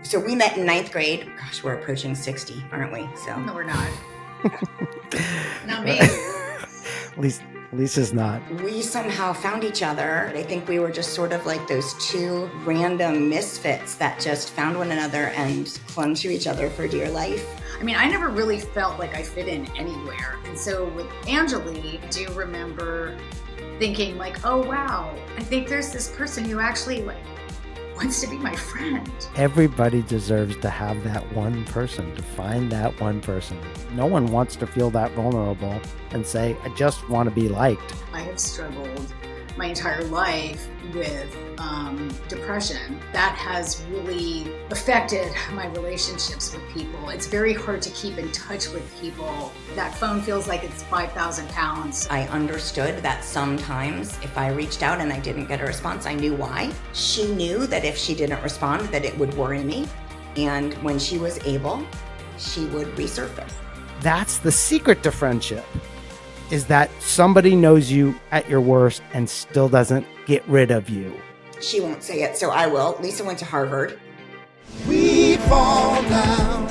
So we met in 9th grade. Gosh, we're approaching 60, aren't we? So No, we're not. Not me. Lisa's not. We somehow found each other. I think we were just sort of like those two random misfits that just found one another and clung to each other for dear life. I mean, I never really felt like I fit in anywhere. And so with Angeli, I do remember thinking like, oh, wow, I think there's this person who actually wants to be my friend. Everybody deserves to have that one person, to find that one person. No one wants to feel that vulnerable and say, I just want to be liked. I have struggled my entire life with depression. That has really affected my relationships with people. It's very hard to keep in touch with people. That phone feels like it's 5,000 pounds. I understood that sometimes if I reached out and I didn't get a response, I knew why. She knew that if she didn't respond, that it would worry me. And when she was able, she would resurface. That's the secret to friendship, is that somebody knows you at your worst and still doesn't get rid of you. She won't say it, so I will. Lisa went to Harvard. We fall down,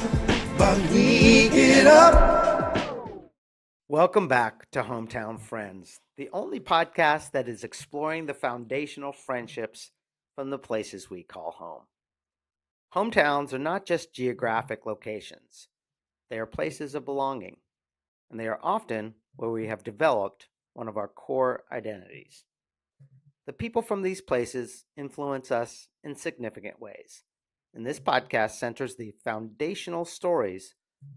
but we get up. Welcome back to Hometown Friends, the only podcast that is exploring the foundational friendships from the places we call home. Hometowns are not just geographic locations. They are places of belonging, and they are often where we have developed one of our core identities. The people from these places influence us in significant ways, and this podcast centers the foundational stories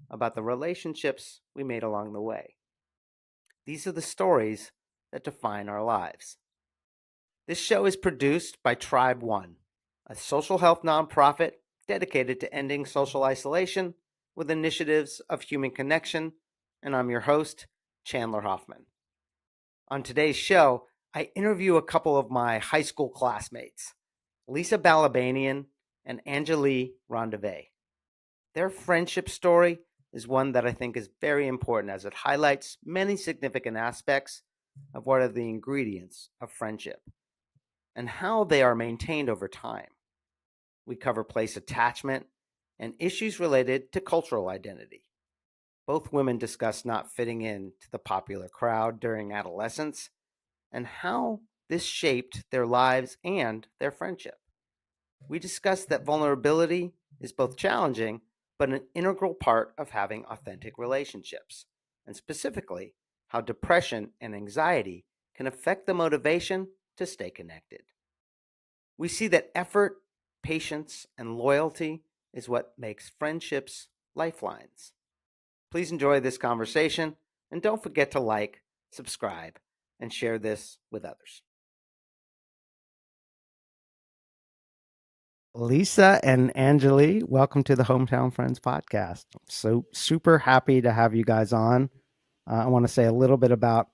about the relationships we made along the way. These are the stories that define our lives. This show is produced by Tribe One, a social health nonprofit dedicated to ending social isolation with initiatives of human connection, and I'm your host, Chandler Hoffman. On today's show, I interview a couple of my high school classmates, Lisa Balabanian and Angeli Rondeve. Their friendship story is one that I think is very important as it highlights many significant aspects of what are the ingredients of friendship and how they are maintained over time. We cover place attachment and issues related to cultural identity. Both women discuss not fitting in to the popular crowd during adolescence and how this shaped their lives and their friendship. We discuss that vulnerability is both challenging but an integral part of having authentic relationships, and specifically how depression and anxiety can affect the motivation to stay connected. We see that effort, patience, and loyalty is what makes friendships lifelines. Please enjoy this conversation, and don't forget to like, subscribe, and share this with others. Lisa and Angeli, welcome to the Hometown Friends podcast. So super happy to have you guys on. I want to say a little bit about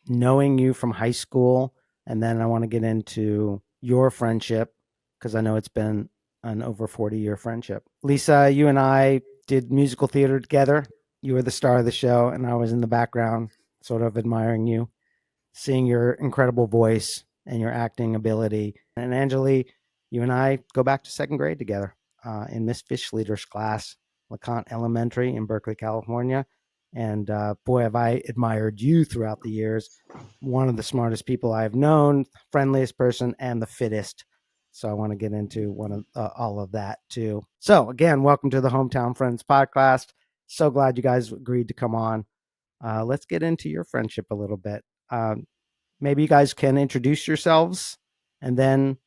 knowing you from high school, and then I want to get into your friendship because I know it's been an over 40-year friendship. Lisa, you and I did musical theater together. You were the star of the show, and I was in the background sort of admiring you, seeing your incredible voice and your acting ability. And Angeli, you and I go back to second grade together in Miss Fish Leader's class, LeConte Elementary in Berkeley, California. And boy, have I admired you throughout the years. One of the smartest people I've known, friendliest person, and the fittest. So I want to get into all of that too. So again, welcome to the Hometown Friends podcast. So glad you guys agreed to come on. Let's get into your friendship a little bit. Maybe you guys can introduce yourselves and then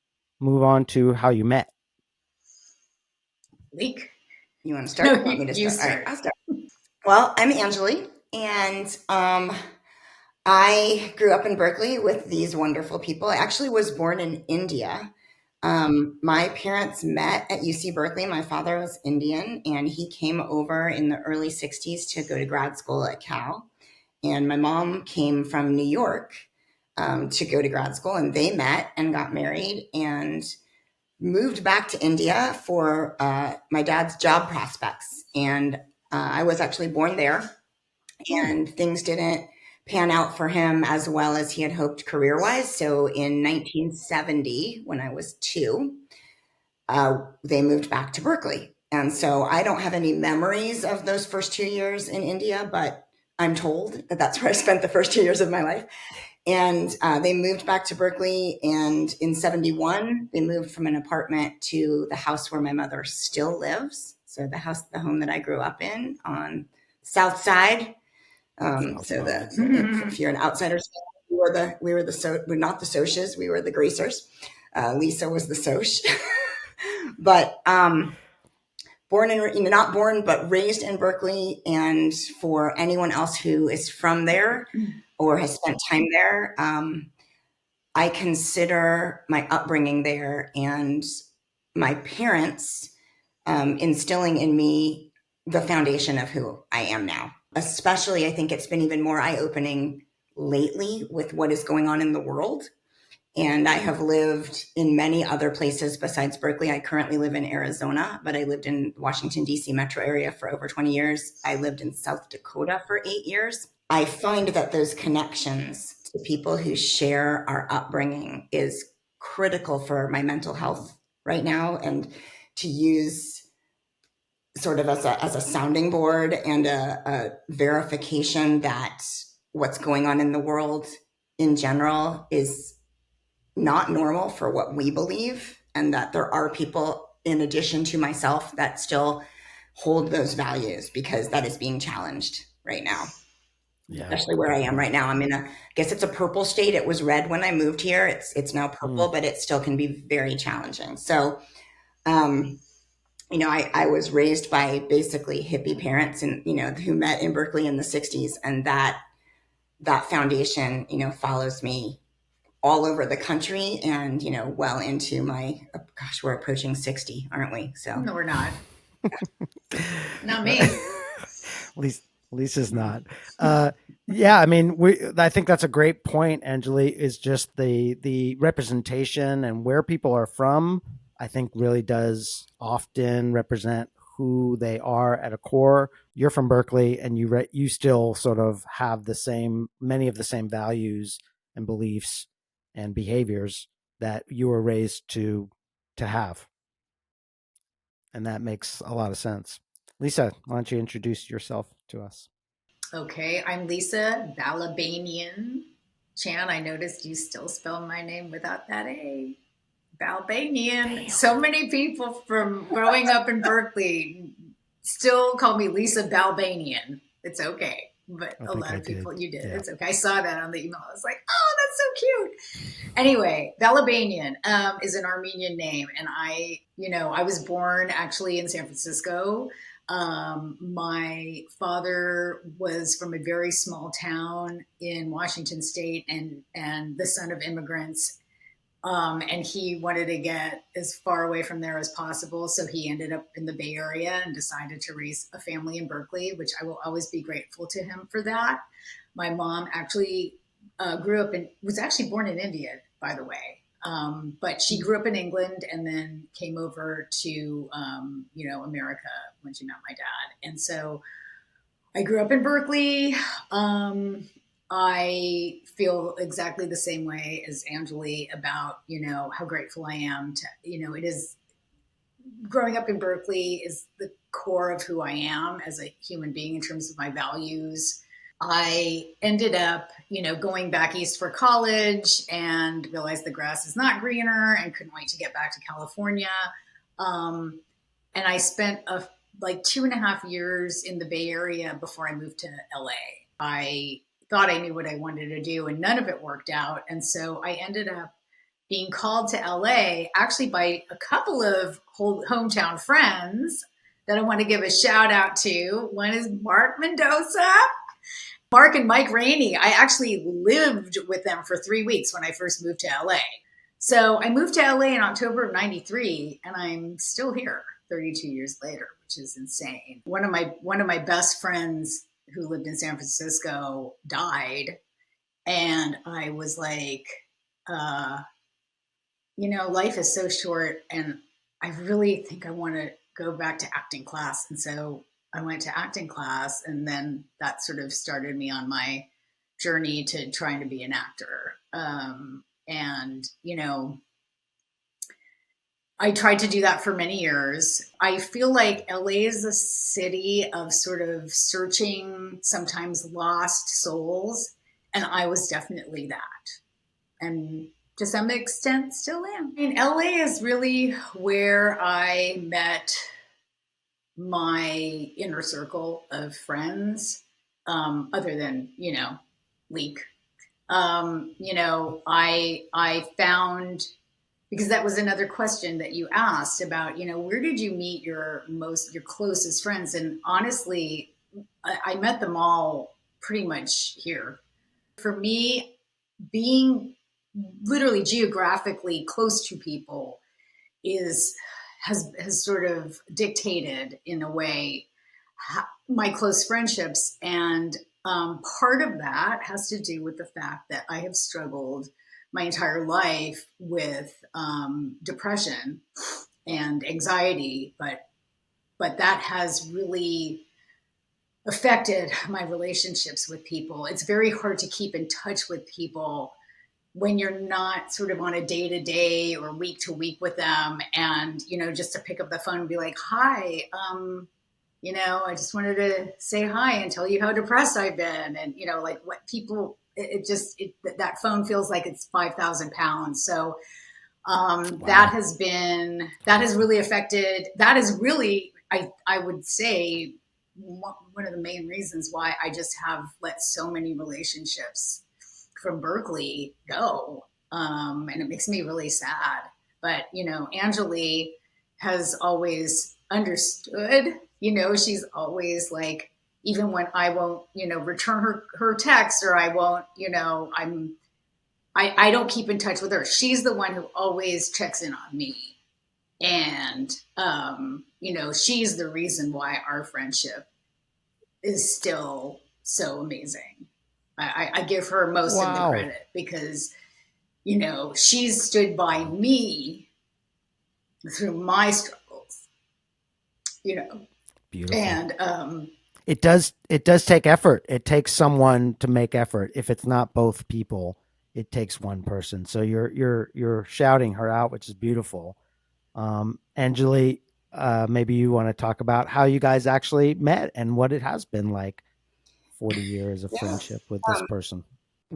move on to how you met. Leak. You want to start? No, You want me to you start? All start. right, I'll start. Well, I'm Angeli, and I grew up in Berkeley with these wonderful people. I actually was born in India. My parents met at UC Berkeley. My father was Indian, and he came over in the early 60s to go to grad school at Cal. And my mom came from New York to go to grad school, and they met and got married and moved back to India for my dad's job prospects. And I was actually born there, and things didn't pan out for him as well as he had hoped career-wise. So in 1970, when I was 2, they moved back to Berkeley. And so I don't have any memories of those first 2 years in India, but I'm told that that's where I spent the first 2 years of my life. And they moved back to Berkeley. And in 71, they moved from an apartment to the house where my mother still lives. So the home that I grew up in on South Side. If you're an outsider, we're not the Socs, we were the Gracers. Lisa was the Soc. But not born, but raised in Berkeley. And for anyone else who is from there or has spent time there, I consider my upbringing there and my parents instilling in me the foundation of who I am now. Especially, I think it's been even more eye-opening lately with what is going on in the world. And I have lived in many other places besides Berkeley. I currently live in Arizona, but I lived in Washington, D.C. metro area for over 20 years. I lived in South Dakota for 8 years. I find that those connections to people who share our upbringing is critical for my mental health right now, and to use sort of as a sounding board and a verification that what's going on in the world in general is not normal for what we believe, and that there are people in addition to myself that still hold those values, because that is being challenged right now. Yeah, especially where definitely. I am right now. I'm in I guess it's a purple state. It was red when I moved here. It's now purple, but it still can be very challenging. So, I was raised by basically hippie parents, and, who met in Berkeley in the 60s. And that foundation, follows me all over the country, and well into my we're approaching 60, aren't we? So no, we're not. Not me. Lisa's not. Yeah, I mean, I think that's a great point, Anjali, is just the representation and where people are from, I think really does often represent who they are at a core. You're from Berkeley, and you still sort of have many of the same values and beliefs and behaviors that you were raised to have. And that makes a lot of sense. Lisa, why don't you introduce yourself to us? Okay, I'm Lisa Balabanian Chan. I noticed you still spell my name without that A. Balbanian. Damn. So many people from growing up in Berkeley still call me Lisa Balbanian. It's okay. But a lot of people, you did. Yeah. It's okay. I saw that on the email. I was like, oh, that's so cute. Anyway, Balabanian is an Armenian name. And I was born actually in San Francisco. My father was from a very small town in Washington State, and the son of immigrants. And he wanted to get as far away from there as possible. So he ended up in the Bay Area and decided to raise a family in Berkeley, which I will always be grateful to him for that. My mom actually was actually born in India, by the way. But she grew up in England and then came over to, America when she met my dad. And so I grew up in Berkeley. I feel exactly the same way as Anjali about, how grateful I am to, it is growing up in Berkeley is the core of who I am as a human being in terms of my values. I ended up, going back east for college and realized the grass is not greener and couldn't wait to get back to California. And I spent 2.5 years in the Bay Area before I moved to LA. I thought I knew what I wanted to do, and none of it worked out. And so I ended up being called to LA actually by a couple of hometown friends that I want to give a shout out to. One is Mark Mendoza. Mark and Mike Rainey. I actually lived with them for 3 weeks when I first moved to LA. So I moved to LA in October of 93, and I'm still here 32 years later, which is insane. One of my best friends who lived in San Francisco died. And I was like, life is so short, and I really think I want to go back to acting class. And so I went to acting class, and then that sort of started me on my journey to trying to be an actor. I tried to do that for many years. I feel like LA is a city of sort of searching, sometimes lost souls. And I was definitely that. And to some extent, still am. I mean, LA is really where I met my inner circle of friends, other than, Leek. I found, because that was another question that you asked about, where did you meet your closest friends? And honestly, I met them all pretty much here. For me, being literally geographically close to people is has sort of dictated in a way my close friendships. And part of that has to do with the fact that I have struggled my entire life with depression and anxiety, but that has really affected my relationships with people. It's very hard to keep in touch with people when you're not sort of on a day to day or week to week with them. And, just to pick up the phone and be like, hi, I just wanted to say hi and tell you how depressed I've been. And, like what people, that phone feels like it's 5,000 pounds. So Wow. that has really affected, that is really, I would say, one of the main reasons why I just have let so many relationships from Berkeley go. And it makes me really sad. But, Angeli has always understood, she's always like, even when I won't, return her text, or I won't, I don't keep in touch with her. She's the one who always checks in on me. And, she's the reason why our friendship is still so amazing. I give her most of the Wow. credit because, she's stood by me through my struggles, Beautiful. and It does take effort. It takes someone to make effort. If it's not both people, it takes one person. So you're shouting her out, which is beautiful. Angeli, maybe you want to talk about how you guys actually met and what it has been like 40 years of Yeah. friendship with this person.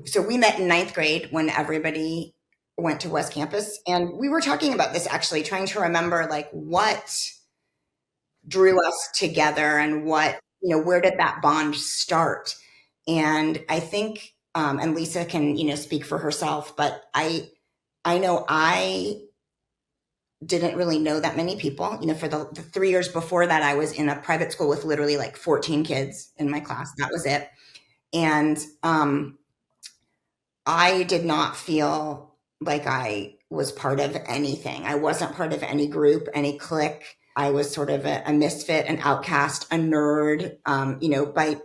So we met in ninth grade when everybody went to West Campus. And we were talking about this actually, trying to remember like what drew us together and where did that bond start? And I think, and Lisa can, speak for herself, but I know I didn't really know that many people. For the 3 years before that, I was in a private school with literally like 14 kids in my class. That was it. And I did not feel like I was part of anything. I wasn't part of any group, any clique. I was sort of a misfit, an outcast, a nerd. By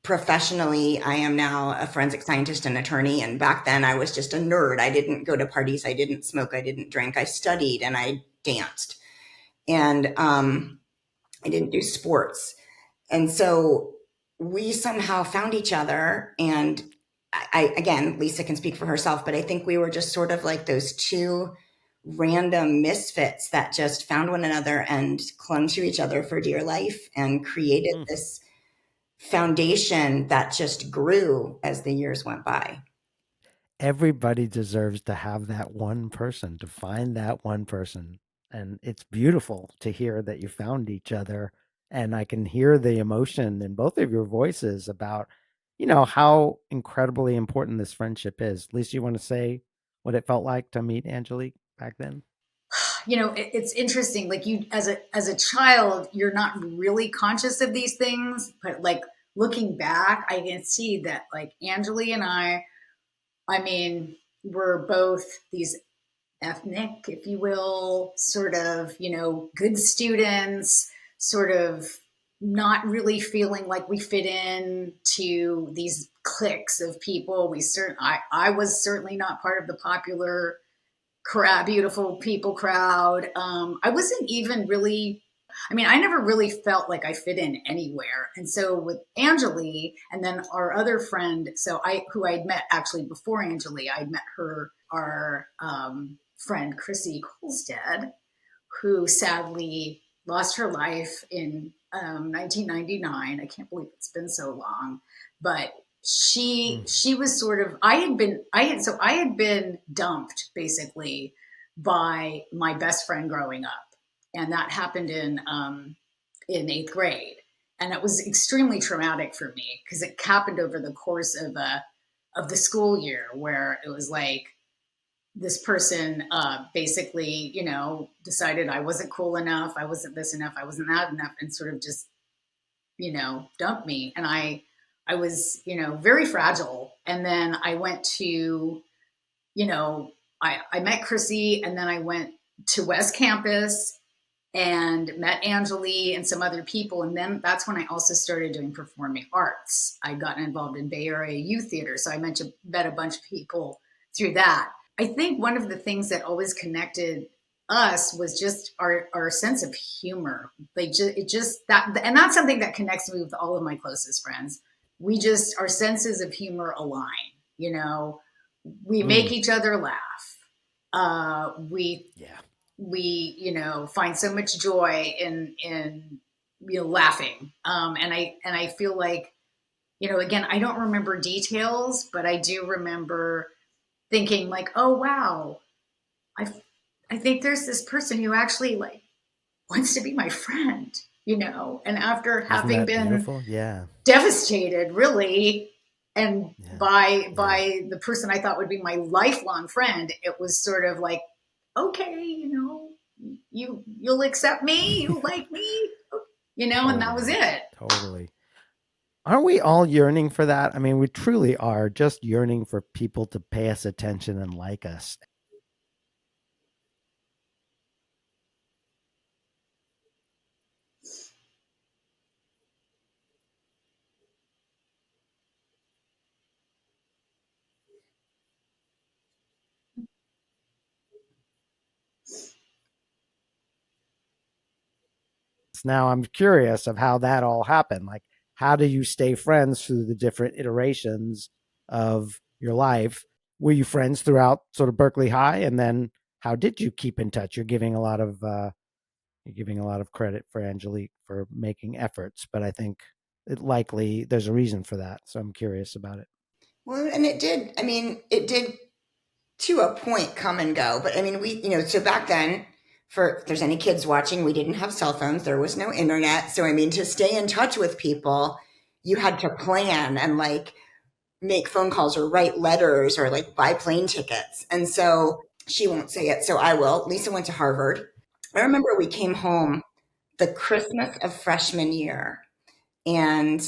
professionally, I am now a forensic scientist and attorney. And back then I was just a nerd. I didn't go to parties. I didn't smoke. I didn't drink. I studied and I danced. And I didn't do sports. And so we somehow found each other. And again, Lisa can speak for herself, but I think we were just sort of like those two random misfits that just found one another and clung to each other for dear life and created this foundation that just grew as the years went by. Everybody deserves to have that one person, to find that one person. And it's beautiful to hear that you found each other. And I can hear the emotion in both of your voices about, how incredibly important this friendship is. Lisa, you want to say what it felt like to meet Angelique back then? It's interesting. Like, you, as a child, you're not really conscious of these things, but like looking back, I can see that like Angeli and I mean, we're both these ethnic, if you will, sort of, good students, sort of not really feeling like we fit in to these cliques of people. I was certainly not part of the popular crowd, beautiful people crowd. I wasn't even really, I never really felt like I fit in anywhere. And so with Angeli and then our other friend, who I'd met actually before Angeli, I'd met our friend Chrissy Colstead. who sadly lost her life in 1999. I can't believe it's been so long, but Mm. she was sort of I had been dumped basically by my best friend growing up, and that happened in eighth grade, and it was extremely traumatic for me because it happened over the course of the school year, where it was like this person basically, decided I wasn't cool enough, I wasn't this enough, I wasn't that enough, and sort of just, dumped me. And I was, very fragile. And then I went to, I met Chrissy, and then I went to West Campus and met Angeli and some other people. And then that's when I also started doing performing arts. I got involved in Bay Area youth theater. So I met a bunch of people through that. I think one of the things that always connected us was just our sense of humor. Like it just that, and that's something that connects me with all of my closest friends. We just, our senses of humor align, you know, we make Mm. each other laugh. We Yeah. find so much joy in laughing, and I feel like, again, I don't remember details, but I do remember thinking like, oh wow, i I think there's this person who actually like wants to be my friend, and after Isn't having that been beautiful? Yeah. devastated really, and Yeah. Yeah. by the person I thought would be my lifelong friend, it was sort of like, okay, you'll accept me, you like me, and that was Totally. it. Totally. Aren't we all yearning for that? I mean, we truly are just yearning for people to pay us attention and like us. Now I'm curious of how that all happened. Like, how do you stay friends through the different iterations of your life? Were you friends throughout sort of Berkeley High, and then how did you keep in touch? You're giving a lot of credit for Angelique for making efforts, but I think it likely there's a reason for that. So I'm curious about it. Well, and it did. I mean, it did to a point come and go. But I mean, so back then, for if there's any kids watching, we didn't have cell phones, there was no internet. So, I mean, to stay in touch with people, you had to plan and like make phone calls or write letters or like buy plane tickets. And so she won't say it, so I will. Lisa went to Harvard. I remember we came home the Christmas of freshman year, and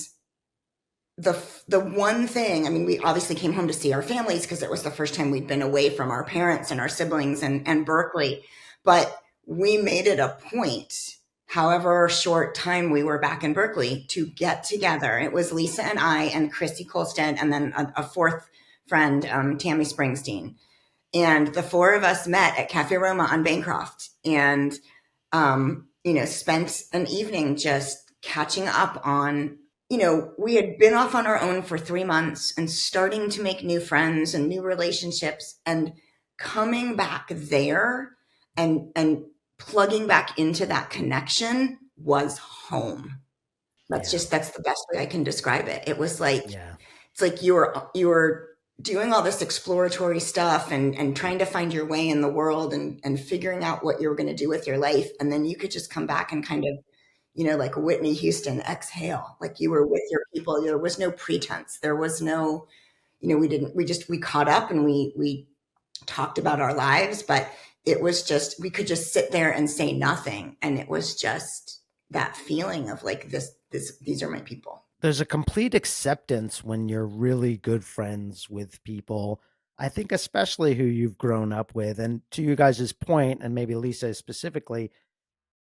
the one thing, I mean, we obviously came home to see our families because it was the first time we'd been away from our parents and our siblings and Berkeley. But we made it a point, however short time we were back in Berkeley, to get together. It was Lisa and I and Chrissy Kolstad and then a fourth friend, Tammy Springsteen. And the four of us met at Cafe Roma on Bancroft and, spent an evening just catching up on, we had been off on our own for 3 months and starting to make new friends and new relationships, and coming back there and plugging back into that connection was home. Yeah. That's the best way I can describe it. It was like, Yeah. it's like you were doing all this exploratory stuff and trying to find your way in the world and figuring out what you were going to do with your life. And then you could just come back and kind of, like Whitney Houston, exhale, like you were with your people. There was no pretense. There was no, we caught up and we talked about our lives, but it was just, we could just sit there and say nothing. And it was just that feeling of like, these are my people. There's a complete acceptance when you're really good friends with people. I think especially who you've grown up with, and to you guys' point, and maybe Lisa specifically,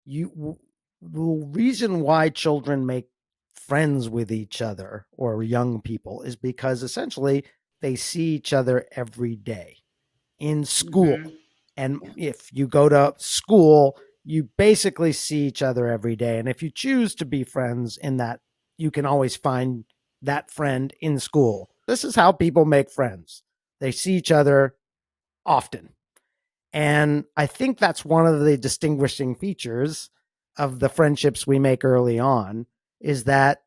the reason why children make friends with each other or young people is because essentially they see each other every day in school. Mm-hmm. And Yeah. if you go to school, you basically see each other every day. And if you choose to be friends in that, you can always find that friend in school. This is how people make friends. They see each other often. And I think that's one of the distinguishing features of the friendships we make early on, is that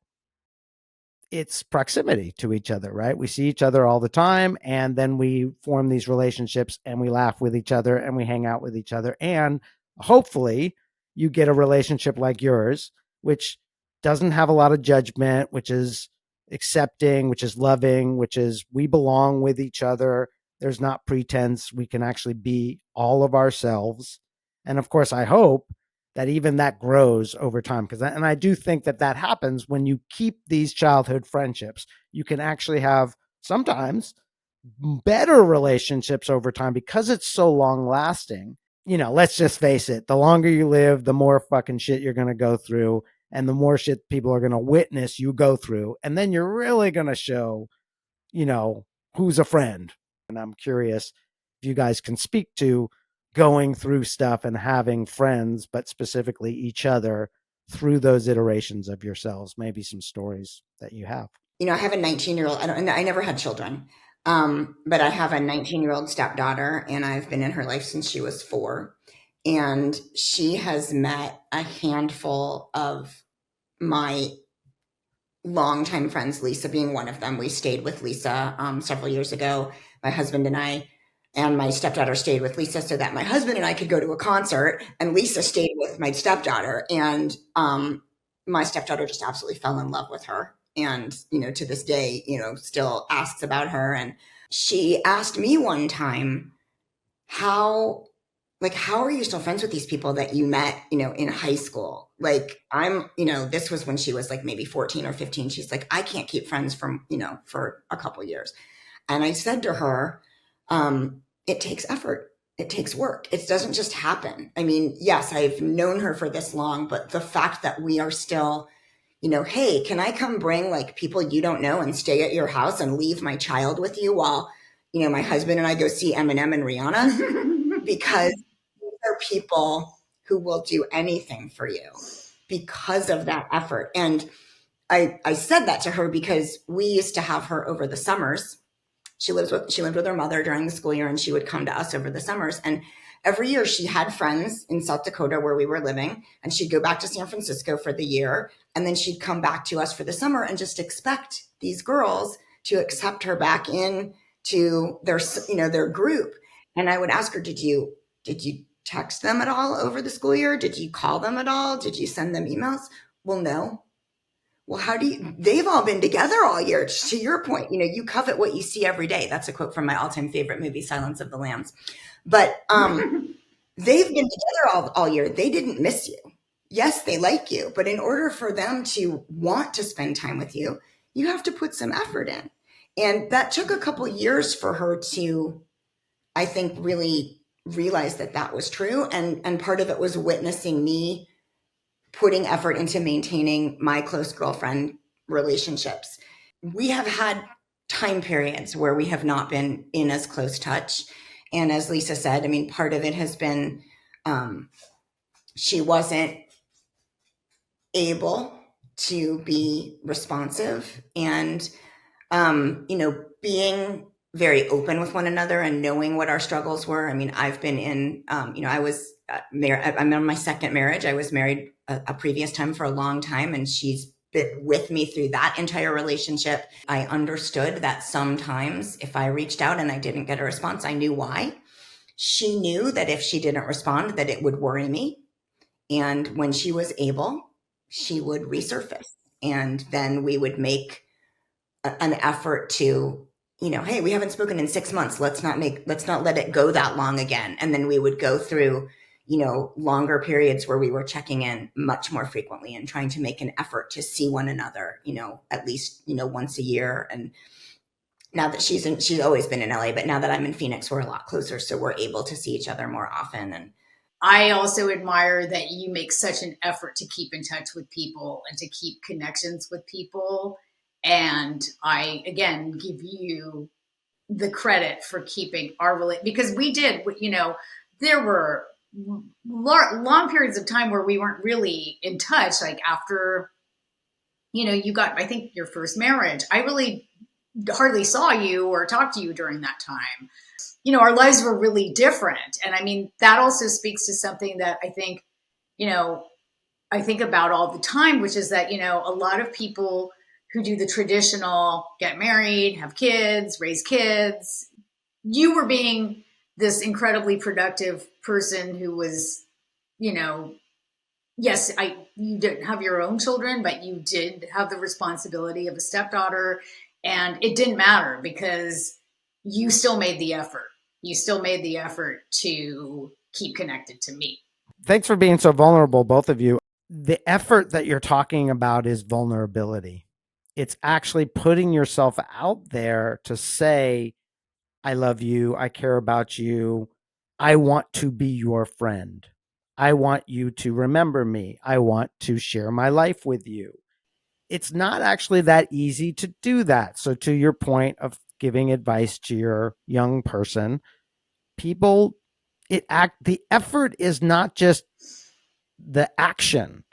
it's proximity to each other, right? We see each other all the time, and then we form these relationships and we laugh with each other and we hang out with each other. And hopefully you get a relationship like yours, which doesn't have a lot of judgment, which is accepting, which is loving, which is we belong with each other. There's not pretense. We can actually be all of ourselves. And of course, I hope that even that grows over time. Because, and I do think that that happens when you keep these childhood friendships. You can actually have sometimes better relationships over time because it's so long lasting. You know, let's just face it, the longer you live, the more fucking shit you're going to go through, and the more shit people are going to witness you go through. And then you're really going to show, you know, who's a friend. And I'm curious if you guys can speak to going through stuff and having friends, but specifically each other through those iterations of yourselves, maybe some stories that you have. You know, I have a 19-year-old. I never had children, but I have a 19-year-old stepdaughter, and I've been in her life since she was 4. And she has met a handful of my longtime friends, Lisa being one of them. We stayed with Lisa several years ago. My husband and I and my stepdaughter stayed with Lisa so that my husband and I could go to a concert, and Lisa stayed with my stepdaughter. And my stepdaughter just absolutely fell in love with her. And, you know, to this day, you know, still asks about her. And she asked me one time, how are you still friends with these people that you met, you know, in high school? Like, this was when she was like maybe 14 or 15. She's like, I can't keep friends for a couple years. And I said to her, it takes effort. It takes work. It doesn't just happen. I mean, yes, I've known her for this long, but the fact that we are still, you know, hey, can I come bring like people you don't know and stay at your house and leave my child with you while, you know, my husband and I go see Eminem and Rihanna? Because these are people who will do anything for you because of that effort. And I said that to her because we used to have her over the summers. She lived with her mother during the school year, and she would come to us over the summers. And every year she had friends in South Dakota where we were living, and she'd go back to San Francisco for the year. And then she'd come back to us for the summer and just expect these girls to accept her back in to their group. And I would ask her, did you text them at all over the school year? Did you call them at all? Did you send them emails? Well, no. Well, they've all been together all year. To your point, you know, you covet what you see every day. That's a quote from my all-time favorite movie, Silence of the Lambs. But they've been together all year. They didn't miss you. Yes, they like you, but in order for them to want to spend time with you, you have to put some effort in. And that took a couple years for her to, I think, really realize that that was true. And part of it was witnessing me putting effort into maintaining my close girlfriend relationships. We have had time periods where we have not been in as close touch. And as Lisa said, I mean, part of it has been she wasn't able to be responsive and, being very open with one another and knowing what our struggles were. I mean, I've been in, I was married. I'm in my second marriage. I was married a previous time for a long time, and she's been with me through that entire relationship. I understood that sometimes if I reached out and I didn't get a response, I knew why. She knew that if she didn't respond, that it would worry me. And when she was able, she would resurface. And then we would make an effort to, hey, we haven't spoken in 6 months. Let's not let it go that long again. And then we would go through, longer periods where we were checking in much more frequently and trying to make an effort to see one another, at least, once a year. And now that she's always been in LA, but now that I'm in Phoenix, we're a lot closer. So we're able to see each other more often. And I also admire that you make such an effort to keep in touch with people and to keep connections with people. And I, again, give you the credit for keeping our relationship, because we did, there were long periods of time where we weren't really in touch. Like after, you got, I think, your first marriage, I really hardly saw you or talked to you during that time. Our lives were really different. And I mean, that also speaks to something that you know, I think about all the time, which is that, a lot of people who do the traditional get married, have kids, raise kids, you were being this incredibly productive person who was, you know, yes, you didn't have your own children, but you did have the responsibility of a stepdaughter, and it didn't matter because you still made the effort. You still made the effort to keep connected to me. Thanks for being so vulnerable, both of you. The effort that you're talking about is vulnerability. It's actually putting yourself out there to say, I love you. I care about you. I want to be your friend. I want you to remember me. I want to share my life with you. It's not actually that easy to do that. So, to your point of giving advice to your young person, people, the effort is not just the action.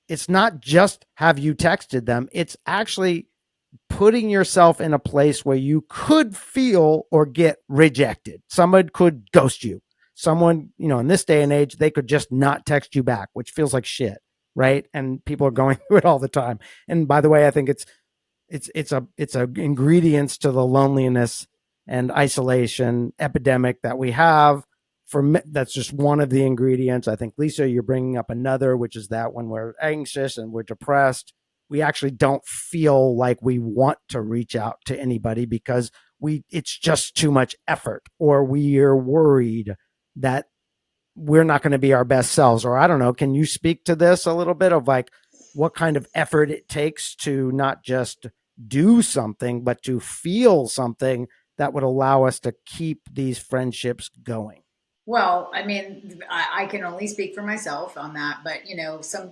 It's not just have you texted them. It's actually putting yourself in a place where you could feel or get rejected. Someone could ghost you. Someone, in this day and age, they could just not text you back, which feels like shit, right? And people are going through it all the time. And by the way, I think it's a ingredients to the loneliness and isolation epidemic that we have. That's just one of the ingredients. I think, Lisa, you're bringing up another, which is that when we're anxious and we're depressed, we actually don't feel like we want to reach out to anybody because it's just too much effort, or we are worried that we're not going to be our best selves. Or I don't know, can you speak to this a little bit of like what kind of effort it takes to not just do something, but to feel something that would allow us to keep these friendships going? Well, I mean, I can only speak for myself on that, but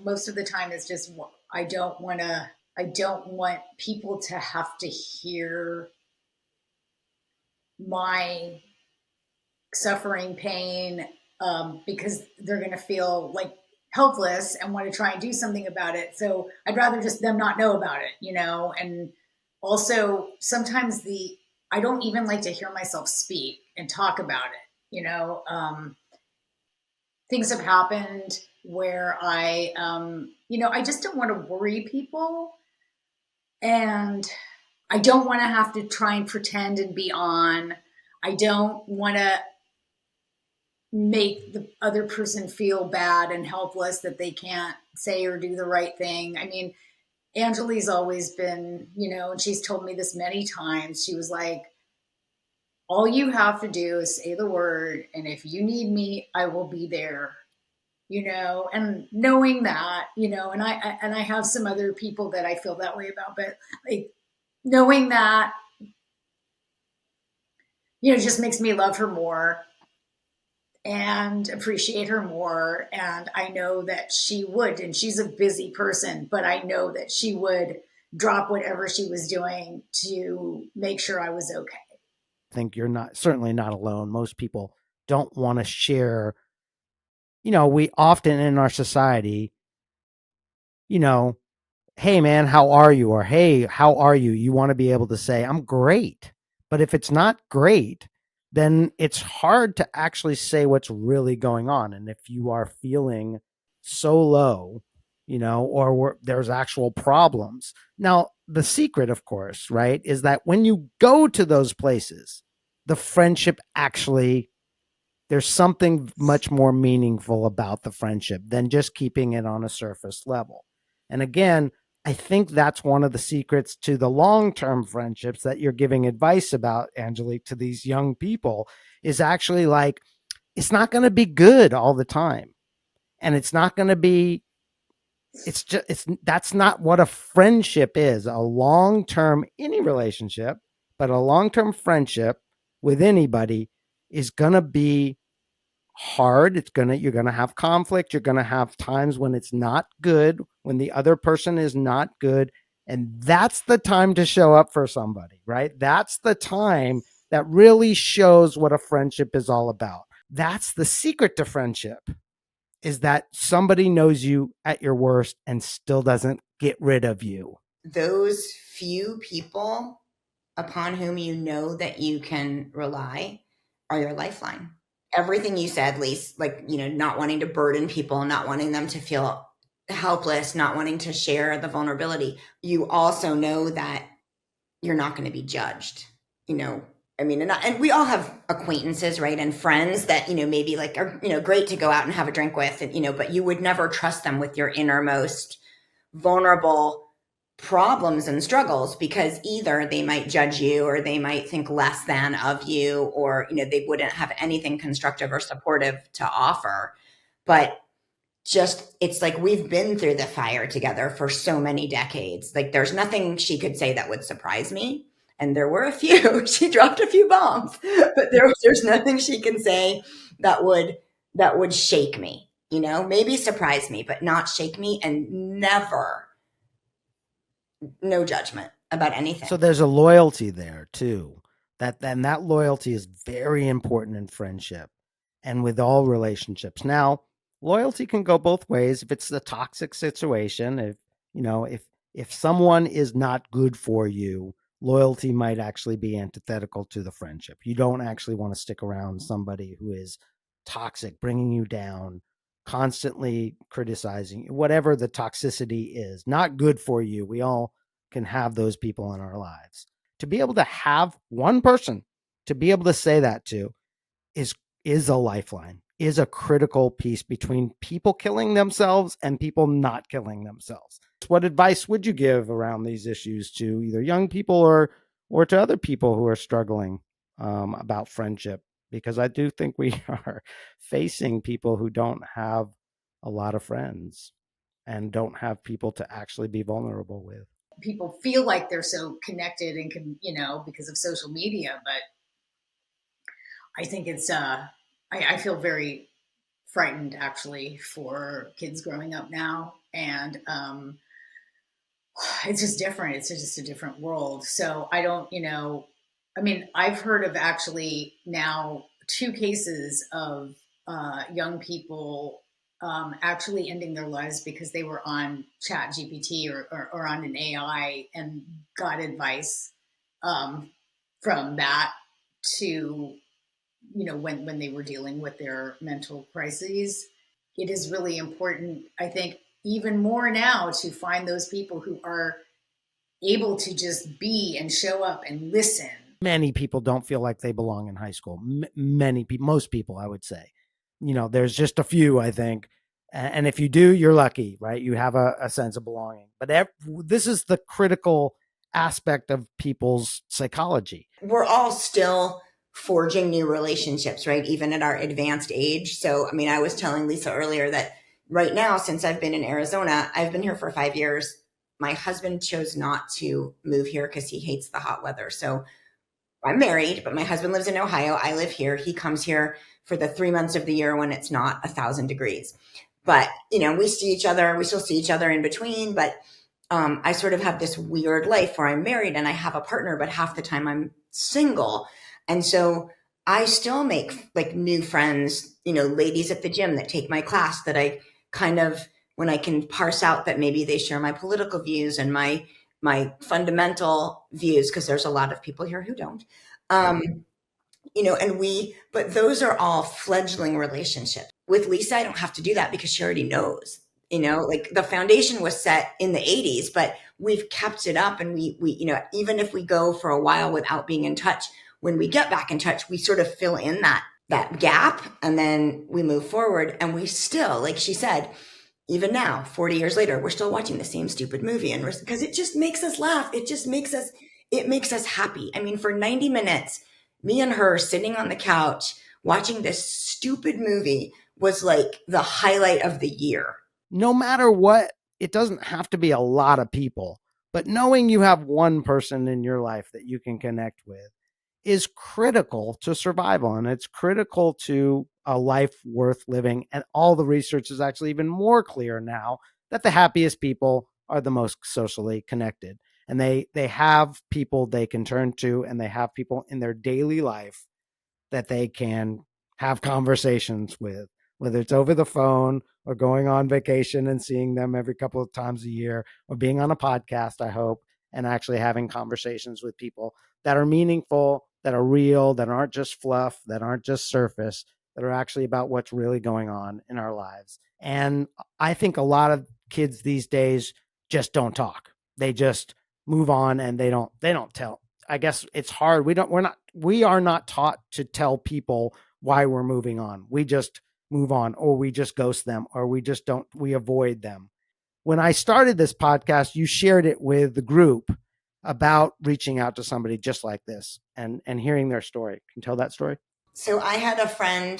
most of the time it's just I don't want people to have to hear my suffering, pain, because they're going to feel like helpless and want to try and do something about it. So I'd rather just them not know about it. And also sometimes I don't even like to hear myself speak and talk about it. Things have happened where I just don't want to worry people. And I don't want to have to try and pretend and be on. I don't want to make the other person feel bad and helpless that they can't say or do the right thing. I mean, Angeli's always been, and she's told me this many times. She was like, all you have to do is say the word, and if you need me, I will be there. And knowing that, and I have some other people that I feel that way about, but like knowing that, just makes me love her more and appreciate her more. And I know that she would, and she's a busy person, but I know that she would drop whatever she was doing to make sure I was okay. I think you're certainly not alone. Most people don't want to share. We often in our society, you know, hey man, how are you? Or hey, how are you? You want to be able to say, I'm great. But if it's not great, then it's hard to actually say what's really going on. And if you are feeling so low, or there's actual problems. Now, the secret, of course, right, is that when you go to those places, the friendship actually, there's something much more meaningful about the friendship than just keeping it on a surface level. And again, I think that's one of the secrets to the long-term friendships that you're giving advice about, Angelique, to these young people, is actually like, it's not going to be good all the time. And it's not going to be, that's not what a friendship is. A long-term, any relationship, but a long-term friendship with anybody is going to be hard. You're going to have conflict. You're going to have times when it's not good, when the other person is not good. And that's the time to show up for somebody, right? That's the time that really shows what a friendship is all about. That's the secret to friendship, is that somebody knows you at your worst and still doesn't get rid of you. Those few people upon whom you know that you can rely are your lifeline. Everything you said, Lise, like, not wanting to burden people, not wanting them to feel helpless, not wanting to share the vulnerability. You also know that you're not going to be judged, I mean, and we all have acquaintances, right? And friends that, maybe like are, great to go out and have a drink with, and, but you would never trust them with your innermost vulnerable problems and struggles, because either they might judge you or they might think less than of you, or, they wouldn't have anything constructive or supportive to offer. But just, it's like we've been through the fire together for so many decades. Like there's nothing she could say that would surprise me. And there were a few. She dropped a few bombs, but there's nothing she can say that would shake me, maybe surprise me, but not shake me. And never, no judgment about anything. So there's a loyalty there too. That loyalty is very important in friendship and with all relationships. Now, loyalty can go both ways. If it's the toxic situation, if someone is not good for you, loyalty might actually be antithetical to the friendship. You don't actually want to stick around somebody who is toxic, bringing you down, constantly criticizing, whatever the toxicity is, not good for you. We all can have those people in our lives. To be able to have one person to be able to say that to is a lifeline, is a critical piece between people killing themselves and people not killing themselves. What advice would you give around these issues to either young people or to other people who are struggling about friendship? Because I do think we are facing people who don't have a lot of friends and don't have people to actually be vulnerable with. People feel like they're so connected and can, because of social media, but I think it's I feel very frightened actually for kids growing up now, and it's just different. It's just a different world. So I don't, I mean, I've heard of actually now 2 cases of young people actually ending their lives because they were on Chat GPT or on an AI and got advice from that to, when they were dealing with their mental crises. It is really important, I think, even more now, to find those people who are able to just be and show up and listen. Many people don't feel like they belong in high school. Many people, most people, I would say. There's just a few, I think. And if you do, you're lucky, right? You have a sense of belonging. But this is the critical aspect of people's psychology. We're all still forging new relationships, right? Even at our advanced age. So, I mean, I was telling Lisa earlier that right now, since I've been in Arizona, I've been here for 5 years. My husband chose not to move here because he hates the hot weather. So I'm married, but my husband lives in Ohio. I live here. He comes here for the 3 months of the year when it's not 1,000 degrees. But, we see each other. We still see each other in between. But I sort of have this weird life where I'm married and I have a partner, but half the time I'm single. And so I still make like new friends, ladies at the gym that take my class that I kind of, when I can parse out that maybe they share my political views and my fundamental views, because there's a lot of people here who don't. But those are all fledgling relationships. With Lisa, I don't have to do that because she already knows, like the foundation was set in the 80s, but we've kept it up. And we, even if we go for a while without being in touch, when we get back in touch, we sort of fill in that gap, and then we move forward. And we still, like she said, even now, 40 years later, we're still watching the same stupid movie, and because it just makes us laugh. It makes us happy. I mean, for 90 minutes, me and her sitting on the couch watching this stupid movie was like the highlight of the year. No matter what, it doesn't have to be a lot of people, but knowing you have one person in your life that you can connect with is critical to survival, and it's critical to a life worth living. And all the research is actually even more clear now that the happiest people are the most socially connected, and they have people they can turn to, and they have people in their daily life that they can have conversations with, whether it's over the phone or going on vacation and seeing them every couple of times a year, or being on a podcast, I hope. and actually having conversations with people that are meaningful, that are real, that aren't just fluff, that aren't just surface, that are actually about what's really going on in our lives. And I think a lot of kids these days just don't talk. They just move on and they don't tell. I guess it's hard. We are not taught to tell people why we're moving on. We just move on, or we just ghost them, or we avoid them. When I started this podcast, you shared it with the group about reaching out to somebody just like this and hearing their story. Can you tell that story? So I had a friend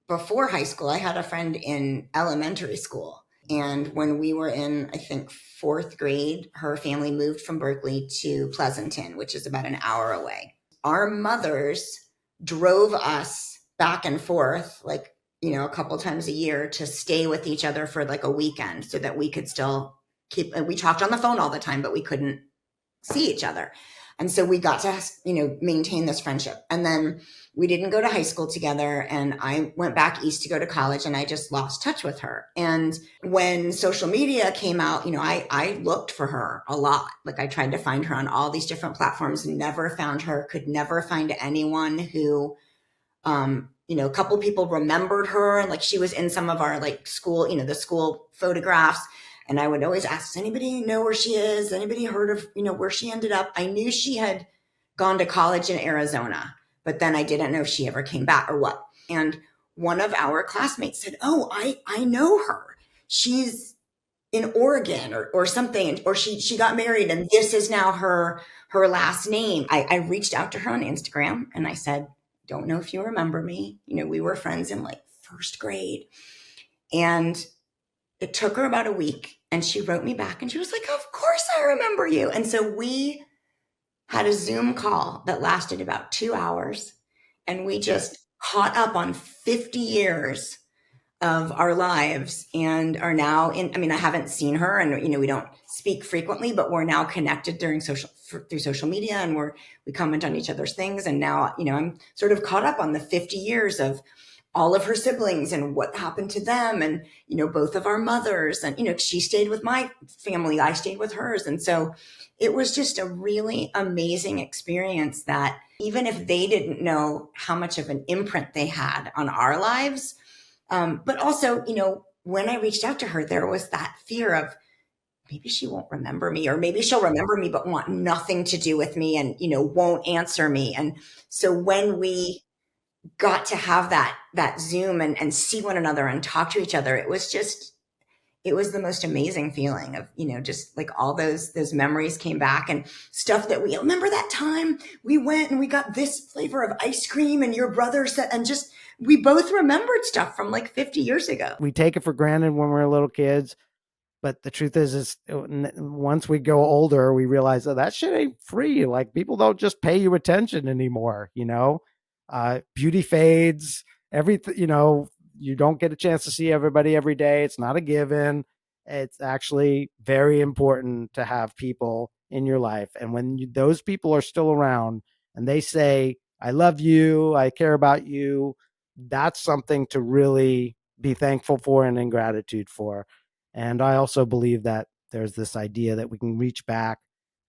before high school. I had a friend in elementary school. And when we were in, I think, fourth grade, her family moved from Berkeley to Pleasanton, which is about an hour away. Our mothers drove us back and forth, like, a couple times a year to stay with each other for like a weekend so that we could still we talked on the phone all the time, but we couldn't see each other. And so we got to, maintain this friendship. And then we didn't go to high school together. And I went back east to go to college, and I just lost touch with her. And when social media came out, I looked for her a lot. Like I tried to find her on all these different platforms, never found her, could never find anyone who, a couple people remembered her. And like she was in some of our like school, the school photographs. And I would always ask, does anybody know where she is? Anybody heard of, where she ended up? I knew she had gone to college in Arizona, but then I didn't know if she ever came back or what. And one of our classmates said, oh, I know her. She's in Oregon or something, or she got married and this is now her last name. I reached out to her on Instagram and I said, don't know if you remember me. We were friends in like first grade. And it took her about a week and she wrote me back and she was like, of course I remember you. And so we had a Zoom call that lasted about 2 hours and we just caught up on 50 years of our lives and are now I haven't seen her and, we don't speak frequently, but we're now connected through social media and we comment on each other's things. And now, I'm sort of caught up on the 50 years of all of her siblings and what happened to them and, both of our mothers and, she stayed with my family, I stayed with hers. And so it was just a really amazing experience that even if they didn't know how much of an imprint they had on our lives, but also, when I reached out to her, there was that fear of maybe she won't remember me, or maybe she'll remember me, but want nothing to do with me and, won't answer me. And so when we got to have that Zoom and see one another and talk to each other, it was the most amazing feeling of, just like all those memories came back and stuff that we remember that time we went and we got this flavor of ice cream and your brother said, and just, we both remembered stuff from like 50 years ago. We take it for granted when we're little kids. But the truth is once we go older, we realize that shit ain't free. Like people don't just pay you attention anymore, beauty fades, everything, you don't get a chance to see everybody every day. It's not a given. It's actually very important to have people in your life. And when those people are still around and they say, I love you, I care about you, that's something to really be thankful for and in gratitude for. And I also believe that there's this idea that we can reach back,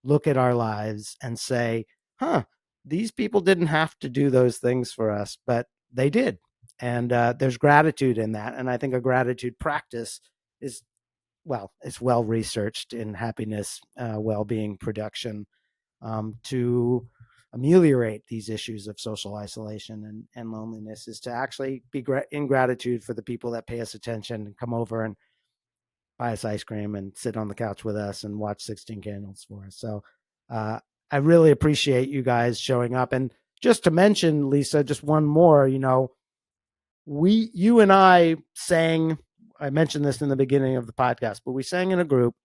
look at our lives and say, these people didn't have to do those things for us, but they did. And there's gratitude in that. And I think a gratitude practice is, it's well researched in happiness, well-being production, to ameliorate these issues of social isolation and loneliness, is to actually be in gratitude for the people that pay us attention and come over and buy us ice cream and sit on the couch with us and watch 16 Candles for us. So I really appreciate you guys showing up. And just to mention, Lisa, just one more, you and I mentioned this in the beginning of the podcast, but we sang in a group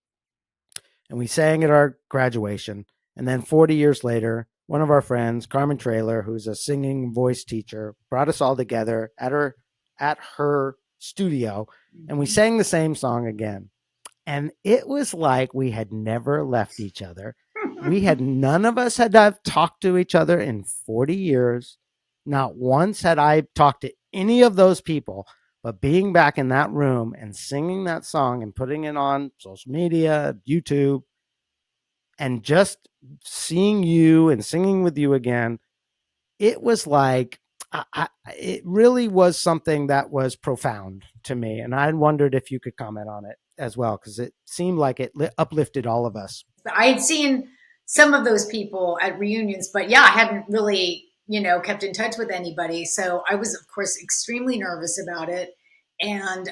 and we sang at our graduation. And then 40 years later, one of our friends, Carmen Trailer, who's a singing voice teacher, brought us all together at her studio, and we sang the same song again. And it was like we had never left each other. None of us had talked to each other in 40 years. Not once had I talked to any of those people, but being back in that room and singing that song and putting it on social media, YouTube, And just seeing you and singing with you again, it was like, it really was something that was profound to me. And I wondered if you could comment on it as well, because it seemed like it uplifted all of us. I had seen some of those people at reunions, but yeah, I hadn't really, kept in touch with anybody. So I was, of course, extremely nervous about it. And,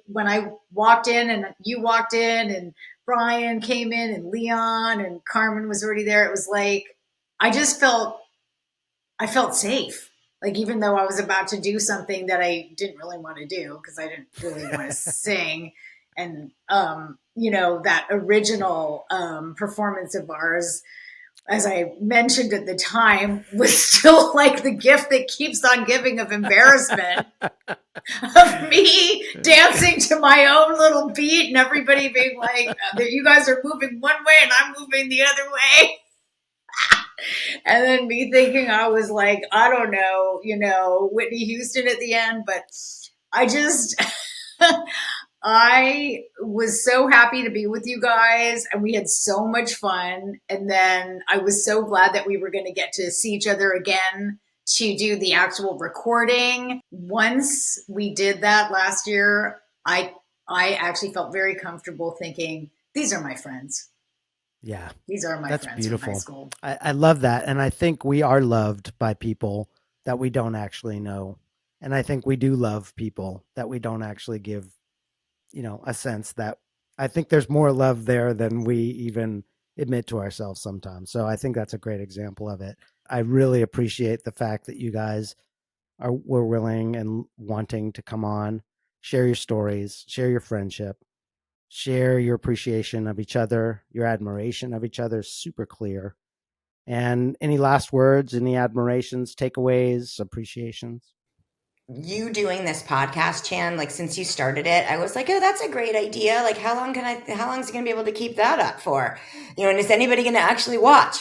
when I walked in and you walked in and Brian came in and Leon and Carmen was already there, it was like, I just I felt safe. Like, even though I was about to do something that I didn't really want to do because I didn't really want to sing. And, that original performance of ours, as I mentioned at the time, was still like the gift that keeps on giving of embarrassment of me dancing to my own little beat and everybody being like, you guys are moving one way and I'm moving the other way. And then me thinking I was like, I don't know, Whitney Houston at the end, but I just, I was so happy to be with you guys and we had so much fun. And then I was so glad that we were going to get to see each other again to do the actual recording. Once we did that last year, I actually felt very comfortable thinking, these are my friends. Yeah. These are my That's friends beautiful. from high school. I love that. And I think we are loved by people that we don't actually know. And I think we do love people that we don't actually give, a sense that I think there's more love there than we even admit to ourselves sometimes. So I think that's a great example of it. I really appreciate the fact that you guys were willing and wanting to come on, share your stories, share your friendship, share your appreciation of each other, your admiration of each other is super clear. And any last words, any admirations, takeaways, appreciations? You doing this podcast, Chan, like since you started it, I was like, oh, that's a great idea. Like, how long is he going to be able to keep that up for? And is anybody going to actually watch?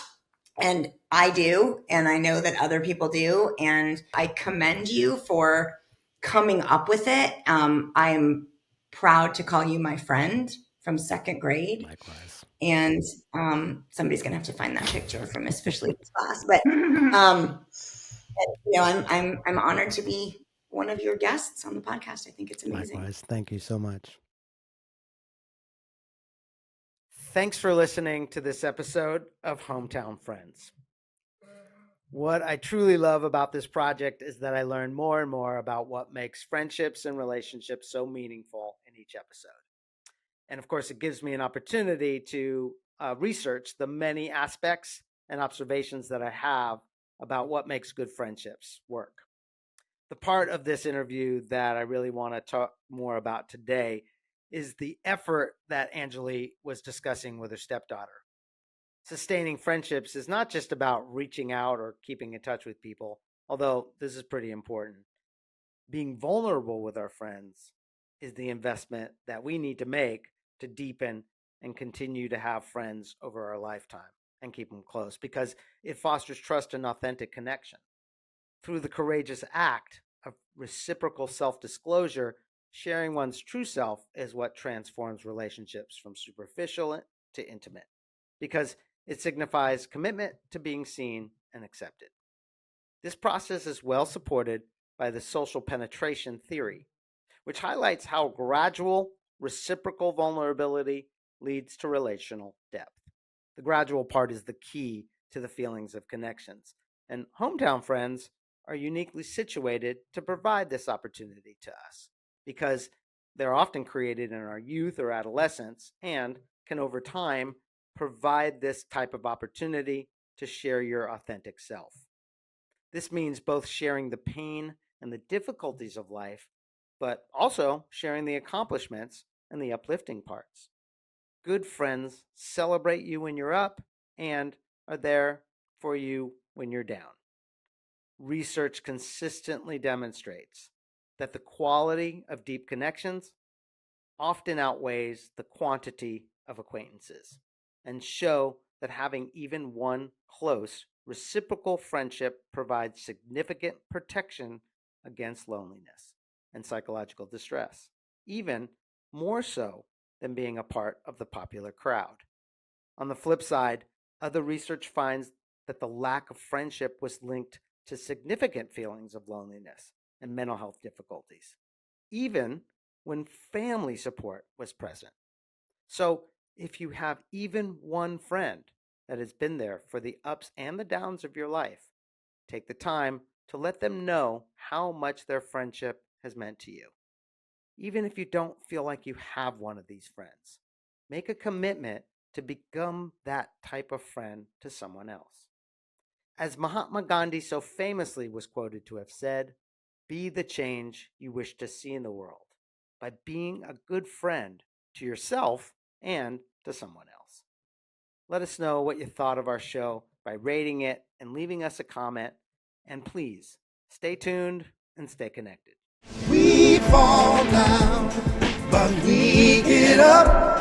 And I do. And I know that other people do. And I commend you for coming up with it. I'm proud to call you my friend from second grade. Likewise. And somebody's going to have to find that picture from Miss Fishley's class. But, I'm honored to be one of your guests on the podcast. I think it's amazing. Likewise. Thank you so much. Thanks for listening to this episode of Hometown Friends. What I truly love about this project is that I learn more and more about what makes friendships and relationships so meaningful in each episode. And of course, it gives me an opportunity to research the many aspects and observations that I have about what makes good friendships work. The part of this interview that I really want to talk more about today is the effort that Angeli was discussing with her stepdaughter. Sustaining friendships is not just about reaching out or keeping in touch with people, although this is pretty important. Being vulnerable with our friends is the investment that we need to make to deepen and continue to have friends over our lifetime and keep them close, because it fosters trust and authentic connection. Through the courageous act of reciprocal self-disclosure, sharing one's true self is what transforms relationships from superficial to intimate, because it signifies commitment to being seen and accepted. This process is well supported by the social penetration theory, which highlights how gradual, reciprocal vulnerability leads to relational depth. The gradual part is the key to the feelings of connections, and hometown friends are uniquely situated to provide this opportunity to us, because they're often created in our youth or adolescence and can over time provide this type of opportunity to share your authentic self. This means both sharing the pain and the difficulties of life, but also sharing the accomplishments and the uplifting parts. Good friends celebrate you when you're up and are there for you when you're down. Research consistently demonstrates that the quality of deep connections often outweighs the quantity of acquaintances, and show that having even one close, reciprocal friendship provides significant protection against loneliness and psychological distress, even more so than being a part of the popular crowd. On the flip side, other research finds that the lack of friendship was linked to significant feelings of loneliness and mental health difficulties, even when family support was present. So, if you have even one friend that has been there for the ups and the downs of your life, take the time to let them know how much their friendship has meant to you. Even if you don't feel like you have one of these friends, make a commitment to become that type of friend to someone else. As Mahatma Gandhi so famously was quoted to have said, be the change you wish to see in the world by being a good friend to yourself and to someone else. Let us know what you thought of our show by rating it and leaving us a comment. And please stay tuned and stay connected. We fall down, but we get up.